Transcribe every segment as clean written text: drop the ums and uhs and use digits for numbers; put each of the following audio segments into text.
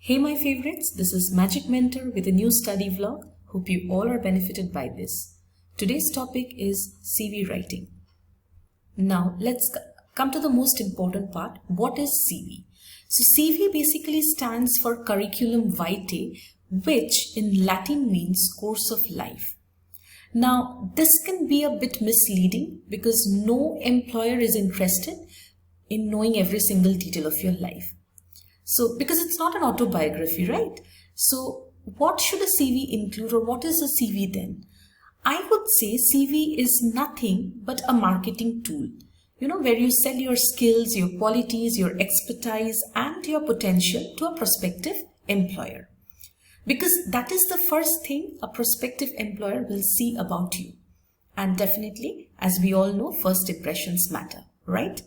Hey my favorites, this is Magic Mentor with a new study vlog. Hope you all are benefited by this. Today's topic is CV writing. Now let's come to the most important part. What is CV? So CV basically stands for Curriculum Vitae, which in Latin means course of life. Now this can be a bit misleading because no employer is interested in knowing every single detail of your life. So, because it's not an autobiography, right? So, what should a CV include, or what is a CV then? I would say CV is nothing but a marketing tool, where you sell your skills, your qualities, your expertise, and your potential to a prospective employer. Because that is the first thing a prospective employer will see about you. And definitely, as we all know, first impressions matter, right?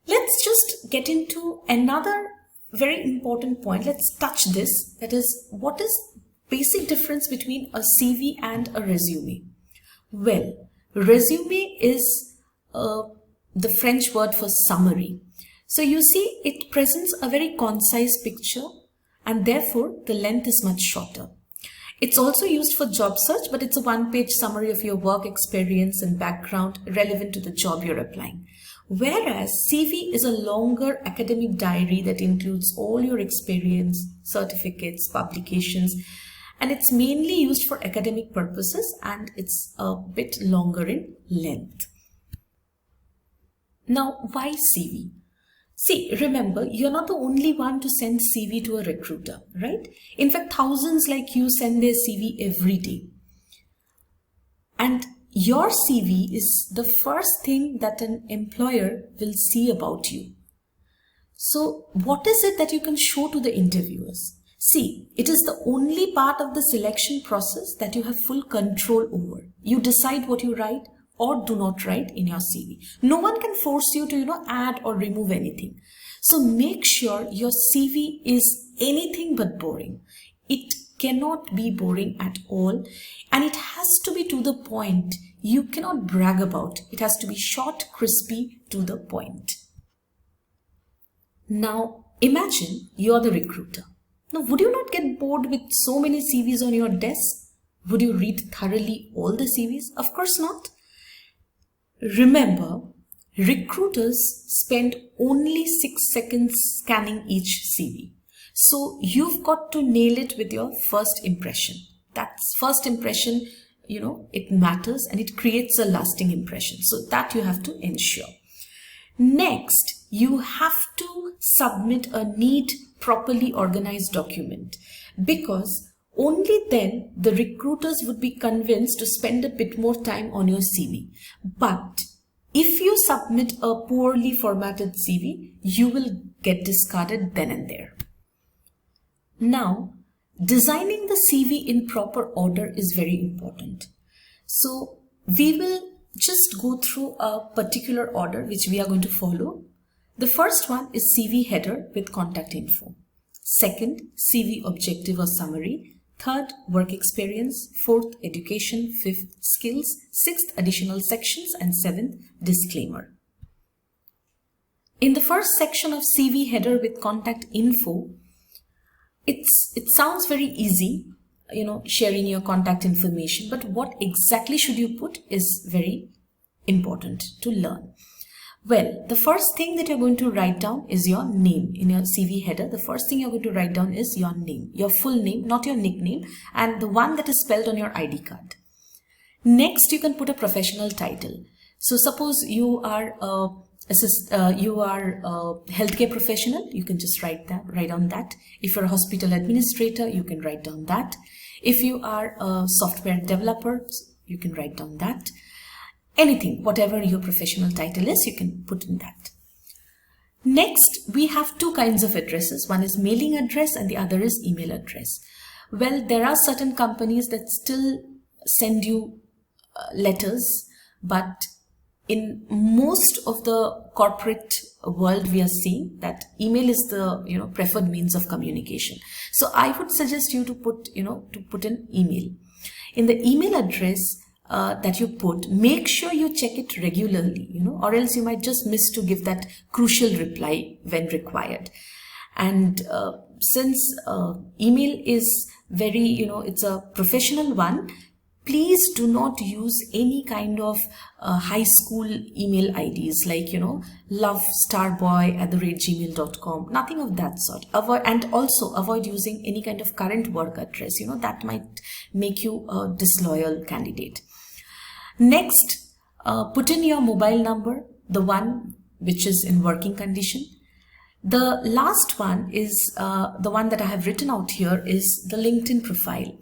Let's just get into another very important point. Let's touch this. That is, what is basic difference between a CV and a resume? Well, resume is the French word for summary. So you see, it presents a very concise picture and therefore the length is much shorter. It's also used for job search, but it's a one-page summary of your work experience and background relevant to the job you're applying. Whereas CV is a longer academic diary that includes all your experience, certificates, publications, and it's mainly used for academic purposes and it's a bit longer in length. Now, why CV? See, remember, you're not the only one to send CV to a recruiter, right? In fact, thousands like you send their CV every day. And your CV is the first thing that an employer will see about you. So what is it that you can show to the interviewers? See, it is the only part of the selection process that you have full control over. You decide what you write or do not write in your CV. No one can force you to, add or remove anything. So make sure your CV is anything but boring. It cannot be boring at all, and it has to be to the point. You cannot brag about. It has to be short, crispy, to the point. Now, imagine you're the recruiter. Now, would you not get bored with so many CVs on your desk? Would you read thoroughly all the CVs? Of course not. Remember, recruiters spend only 6 seconds scanning each CV. So you've got to nail it with your first impression. That's first impression, it matters and it creates a lasting impression. So that you have to ensure. Next, you have to submit a neat, properly organized document, because only then the recruiters would be convinced to spend a bit more time on your CV. But if you submit a poorly formatted CV, you will get discarded then and there. Now, designing the CV in proper order is very important. So we will just go through a particular order which we are going to follow. The first one is CV header with contact info. Second, CV objective or summary. Third, work experience. Fourth, education. Fifth, skills. Sixth, additional sections. And seventh, disclaimer. In the first section of CV header with contact info, it sounds very easy, sharing your contact information, but what exactly should you put is very important to learn. Well, the first thing that you're going to write down is your name. In your CV header, the first thing you're going to write down is your name, your full name, not your nickname, and the one that is spelled on your ID card. Next, you can put a professional title. So suppose you are a healthcare professional, you can just write down that. If you're a hospital administrator, you can write down that. If you are a software developer, you can write down that. Anything, whatever your professional title is, you can put in that. Next, we have two kinds of addresses. One is mailing address and the other is email address. Well, there are certain companies that still send you letters, but in most of the corporate world, we are seeing that email is the preferred means of communication. So I would suggest you to put an email. In the email address that you put, make sure you check it regularly, or else you might just miss to give that crucial reply when required. And since email is very, it's a professional one, please do not use any kind of high school email IDs like, lovestarboy@gmail.com. Nothing of that sort. And also avoid using any kind of current work address. That might make you a disloyal candidate. Next, put in your mobile number, the one which is in working condition. The last one is the one that I have written out here is the LinkedIn profile.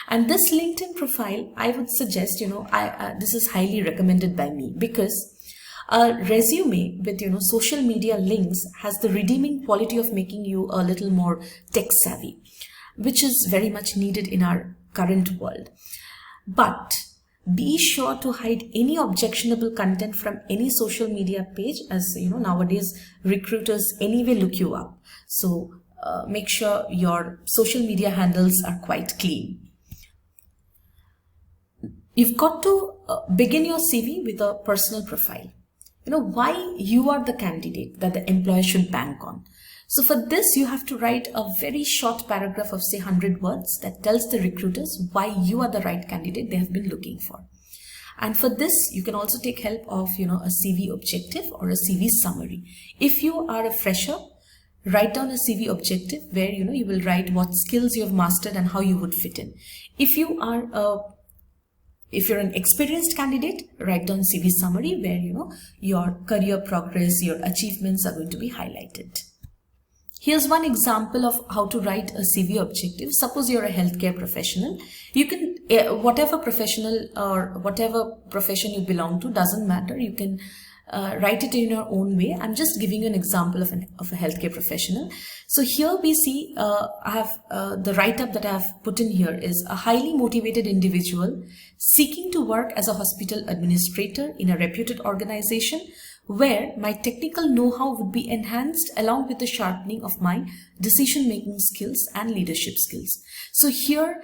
And this LinkedIn profile, I would suggest, this is highly recommended by me, because a resume with, social media links has the redeeming quality of making you a little more tech savvy, which is very much needed in our current world. But be sure to hide any objectionable content from any social media page, as nowadays recruiters anyway look you up. So make sure your social media handles are quite clean. You've got to begin your CV with a personal profile. Why you are the candidate that the employer should bank on. So for this, you have to write a very short paragraph of say 100 words that tells the recruiters why you are the right candidate they have been looking for. And for this, you can also take help of, a CV objective or a CV summary. If you are a fresher, write down a CV objective where, you will write what skills you have mastered and how you would fit in. If you're an experienced candidate, write down CV summary where, your career progress, your achievements are going to be highlighted. Here's one example of how to write a CV objective. Suppose you're a healthcare professional. You can, whatever professional or whatever profession you belong to, doesn't matter. You can write it in your own way. I'm just giving you an example of a healthcare professional. So here we see, I have the write-up that I have put in here is a highly motivated individual seeking to work as a hospital administrator in a reputed organization where my technical know-how would be enhanced along with the sharpening of my decision-making skills and leadership skills. So here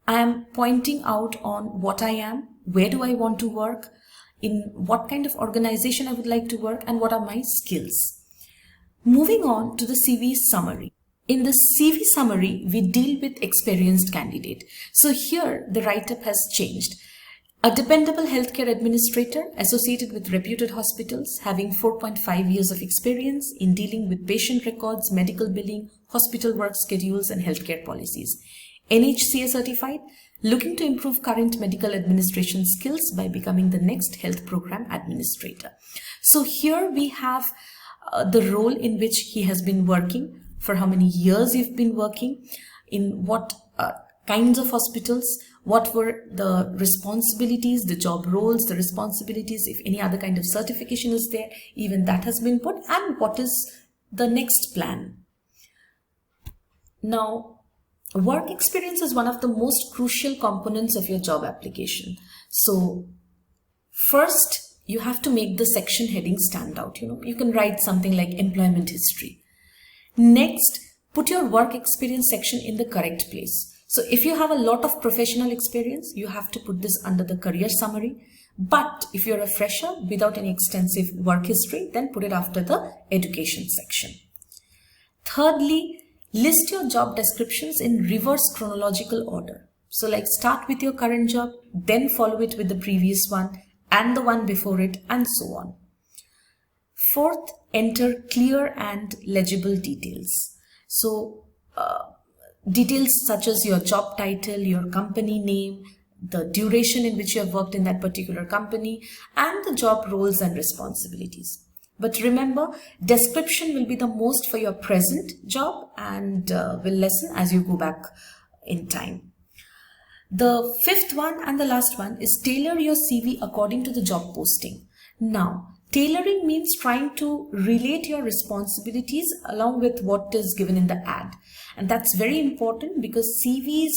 I am pointing out on what I am, where do I want to work, in what kind of organization I would like to work, and what are my skills. Moving on to the CV summary. In the CV summary, we deal with experienced candidate. So here the write-up has changed. A dependable healthcare administrator associated with reputed hospitals, having 4.5 years of experience in dealing with patient records, medical billing, hospital work schedules, and healthcare policies. NHCA certified, looking to improve current medical administration skills by becoming the next health program administrator. So here we have the role in which he has been working, for how many years you've been working, in what kinds of hospitals, what were the responsibilities, the job roles, the responsibilities, if any other kind of certification is there, even that has been put, and what is the next plan. Now, work experience is one of the most crucial components of your job application. So first, you have to make the section heading stand out. You can write something like employment history. Next, put your work experience section in the correct place. So if you have a lot of professional experience, you have to put this under the career summary. But if you're a fresher without any extensive work history, then put it after the education section. Thirdly, list your job descriptions in reverse chronological order. So like start with your current job, then follow it with the previous one and the one before it, and so on. Fourth, enter clear and legible details. So details such as your job title, your company name, the duration in which you have worked in that particular company, and the job roles and responsibilities. But remember, description will be the most for your present job and will lessen as you go back in time. The fifth one and the last one is tailor your CV according to the job posting. Now, tailoring means trying to relate your responsibilities along with what is given in the ad. And that's very important because CVs,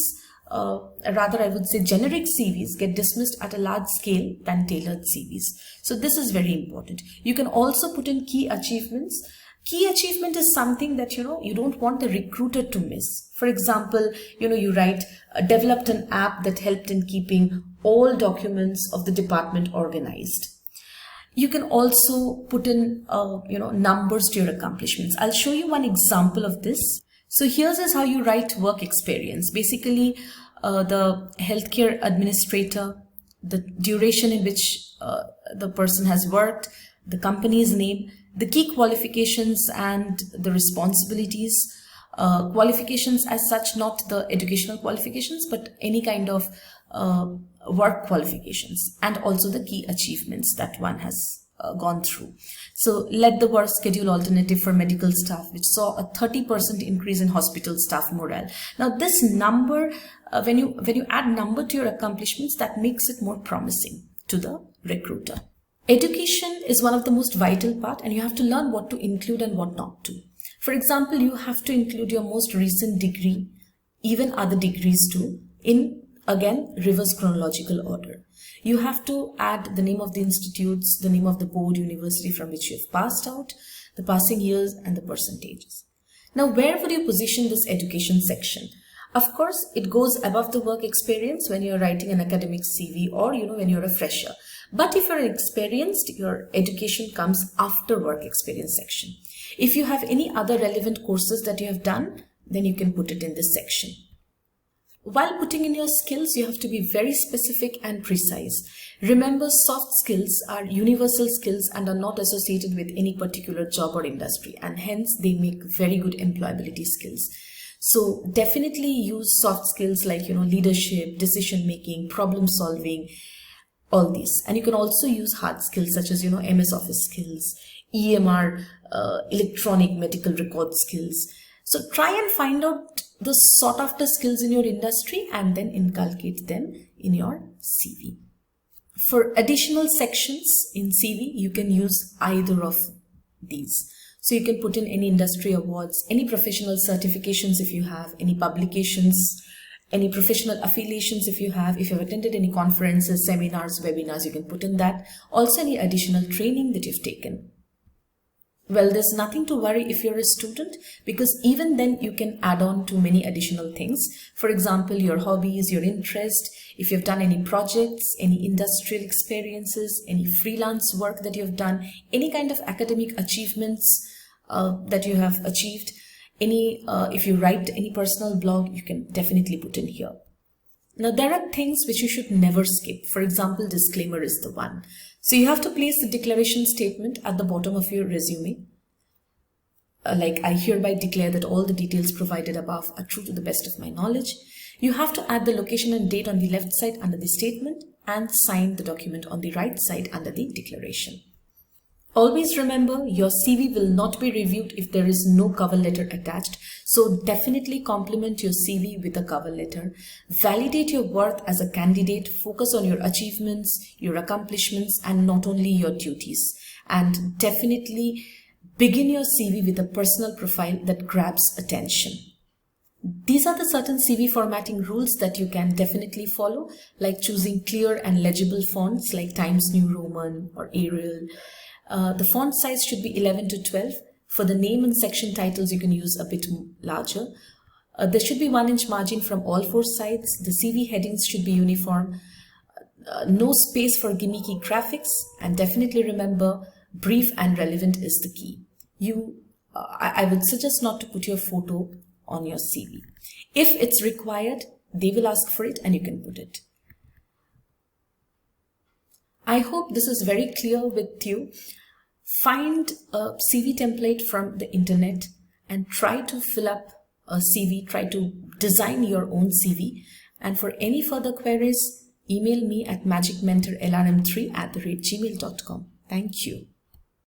rather I would say generic CVs, get dismissed at a large scale than tailored CVs. So this is very important. You can also put in key achievements. Key achievement is something that, you don't want the recruiter to miss. For example, you write, developed an app that helped in keeping all documents of the department organized. You can also put in, numbers to your accomplishments. I'll show you one example of this. So here's is how you write work experience. Basically, the healthcare administrator, the duration in which the person has worked, the company's name, the key qualifications and the responsibilities. Qualifications as such, not the educational qualifications, but any kind of work qualifications, and also the key achievements that one has gone through. So led the work schedule alternative for medical staff, which saw a 30% increase in hospital staff morale. Now this number, when you add number to your accomplishments, that makes it more promising to the recruiter. Education is one of the most vital part, and you have to learn what to include and what not to. For example, you have to include your most recent degree, even other degrees too, in, again, reverse chronological order. You have to add the name of the institutes, the name of the board, university from which you have passed out, the passing years and the percentages. Now, where would you position this education section? Of course, it goes above the work experience when you're writing an academic CV or, when you're a fresher. But if you're experienced, your education comes after work experience section. If you have any other relevant courses that you have done, then you can put it in this section. While putting in your skills, you have to be very specific and precise. Remember, soft skills are universal skills and are not associated with any particular job or industry, and hence they make very good employability skills. So definitely use soft skills like, leadership, decision making, problem solving, all these. And you can also use hard skills such as, MS Office skills, EMR, electronic medical record skills. So try and find out the sought after skills in your industry and then inculcate them in your CV. For additional sections in CV, you can use either of these. So you can put in any industry awards, any professional certifications if you have, any publications, any professional affiliations if you've attended any conferences, seminars, webinars, you can put in that. Also any additional training that you've taken. Well, there's nothing to worry if you're a student, because even then you can add on to many additional things. For example, your hobbies, your interest, if you've done any projects, any industrial experiences, any freelance work that you've done, any kind of academic achievements that you have achieved, if you write any personal blog, you can definitely put in here. Now, there are things which you should never skip. For example, disclaimer is the one. So you have to place the declaration statement at the bottom of your resume. Like, I hereby declare that all the details provided above are true to the best of my knowledge. You have to add the location and date on the left side under the statement and sign the document on the right side under the declaration. Always remember, your CV will not be reviewed if there is no cover letter attached. So definitely complement your CV with a cover letter. Validate your worth as a candidate. Focus on your achievements, your accomplishments, and not only your duties. And definitely begin your CV with a personal profile that grabs attention. These are the certain CV formatting rules that you can definitely follow, like choosing clear and legible fonts like Times New Roman or Arial. The font size should be 11 to 12. For the name and section titles, you can use a bit larger. There should be 1-inch margin from all 4 sides. The CV headings should be uniform. No space for gimmicky graphics. And definitely remember, brief and relevant is the key. I would suggest not to put your photo on your CV. If it's required, they will ask for it and you can put it. I hope this is very clear with you. Find a CV template from the internet and try to fill up a CV, try to design your own CV. And for any further queries, email me at magicmentorlrm3@gmail.com. Thank you.